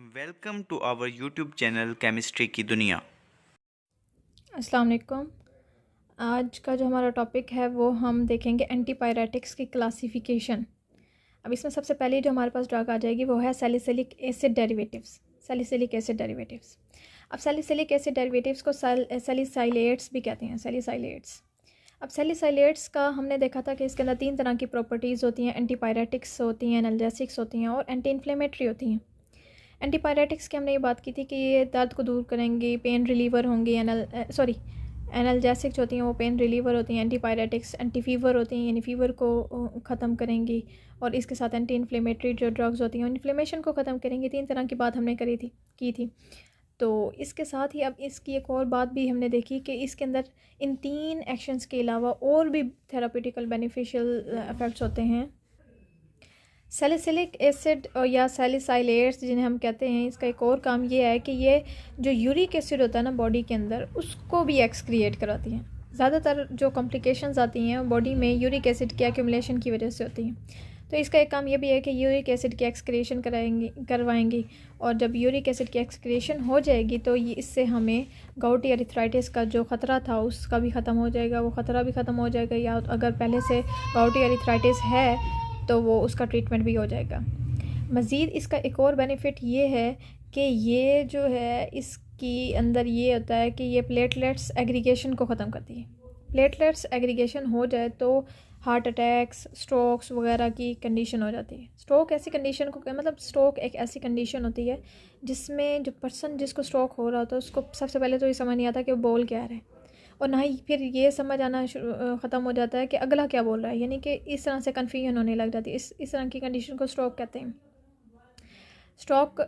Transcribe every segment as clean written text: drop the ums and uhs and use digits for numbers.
Welcome to our YouTube channel chemistry की दुनिया। अस्सलाम वालेकुम। आज का जो हमारा टॉपिक है वो हम देखेंगे एंटीपायरेटिक्स की क्लासिफिकेशन। अब इसमें सबसे पहले जो हमारे पास ड्रग आ जाएगी वो है salicylic acid derivatives. Salicylic acid derivatives, अब सैलिसिलिक एसिड डेरिवेटिव्स को सैलिसाइलेट्स भी कहते हैं, सैलिसाइलेट्स। अब सैलिसाइलेट्स का हमने देखा था कि इसके अंदर 3 तरह की प्रॉपर्टीज़ होती हैं। एंटीपायरेटिक्स होती हैं, एनाल्जेसिक्स होती हैं और एंटी इन्फ्लेमेटरी होती हैं। एंटीपायरेटिक्स की हमने ये बात की थी कि ये दर्द को दूर करेंगी, पेन रिलीवर होंगी। एनाल्जेसिक जो होती हैं वो पेन रिलीवर होती हैं। एंटीपायरेटिक्स एंटी फीवर होती हैं, यानी फ़ीवर को ख़त्म करेंगी। और इसके साथ एंटी इन्फ्लेमेटरी जो ड्रग्स होती हैं इन्फ्लेमेशन को ख़त्म करेंगी। 3 तरह की बात हमने की थी। तो इसके साथ ही अब इसकी एक और बात भी हमने देखी कि इसके अंदर इन 3 एक्शंस के अलावा और भी थेरापेटिकल बेनिफिशियल इफ़ेक्ट्स होते हैं। सैलिसिलिक एसिड और या सैलिसाइलेट्स जिन्हें हम कहते हैं, इसका एक और काम ये है कि ये जो यूरिक एसिड होता है ना बॉडी के अंदर, उसको भी एक्सक्रिएट कराती हैं। ज़्यादातर जो कॉम्प्लिकेशंस आती हैं बॉडी में यूरिक एसिड की एक्यूमुलेशन की वजह से होती हैं। तो इसका एक काम ये भी है कि यूरिक एसिड की एक्सक्रिएशन करवाएंगी। और जब यूरिक एसिड की एक्सक्रिएशन हो जाएगी तो ये इससे हमें गाउटी अरिथ्राइटिस का जो ख़तरा था उसका भी ख़त्म हो जाएगा, वो ख़तरा भी ख़त्म हो जाएगा। या अगर पहले से गाउटी अरिथ्राइटिस है तो वो उसका ट्रीटमेंट भी हो जाएगा। मज़ीद इसका एक और बेनिफिट ये है कि ये जो है इसकी अंदर ये होता है कि ये प्लेटलेट्स एग्रीगेशन को ख़त्म करती है। प्लेटलेट्स एग्रीगेशन हो जाए तो हार्ट अटैक्स, स्ट्रोक्स वगैरह की कंडीशन हो जाती है। स्ट्रोक ऐसी कंडीशन को मतलब स्ट्रोक एक ऐसी कंडीशन होती है जिसमें जो पर्सन जिसको स्ट्रोक हो रहा होता है उसको सबसे पहले तो ये समझ नहीं आता कि वो बोल क्या रहा है, और ना ही फिर ये समझ आना ख़त्म हो जाता है कि अगला क्या बोल रहा है। यानी कि इस तरह से कन्फ्यूजन होने लग जाती है। इस तरह की कंडीशन को स्ट्रोक कहते हैं। स्ट्रोक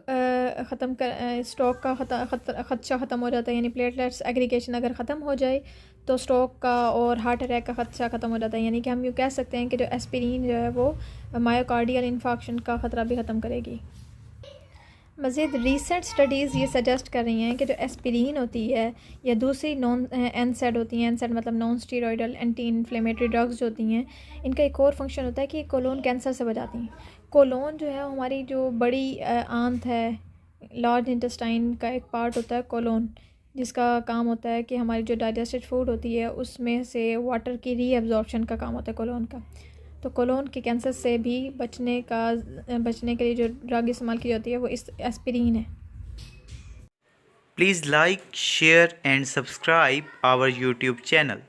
स्ट्रोक का खदशा ख़त्म हो जाता है, यानी प्लेटलेट्स एग्रीगेशन अगर ख़त्म हो जाए तो स्ट्रोक का और हार्ट अटैक का खदशा ख़त्म हो जाता है। यानी कि हम यूँ कह सकते हैं कि जो एस्पिरिन जो है वो मायोकार्डियल इन्फाक्शन का ख़तरा भी ख़त्म करेगी। मज़ीद रीसेंट स्टडीज़ ये सजेस्ट कर रही हैं कि जो एस्पिरिन होती है या दूसरी नॉन एनसेड होती हैं, एनसेड मतलब non steroidal anti inflammatory drugs जो होती हैं, इनका एक और फंक्शन होता है कि कोलोन कैंसर से बचाती हैं। कोलोन जो है हमारी जो बड़ी आंत है, लार्ज इंटेस्टाइन का एक पार्ट होता है कोलोन, जिसका काम होता है कि हमारी जो डाइजेस्टेड फूड होती है उसमें से वाटर की रीअब्जॉर्प्शन का काम होता है कोलोन का। तो कोलोन के कैंसर से भी बचने के लिए जो ड्रग इस्तेमाल की जाती है वो एस्पिरिन है। Please like, share and subscribe our YouTube channel.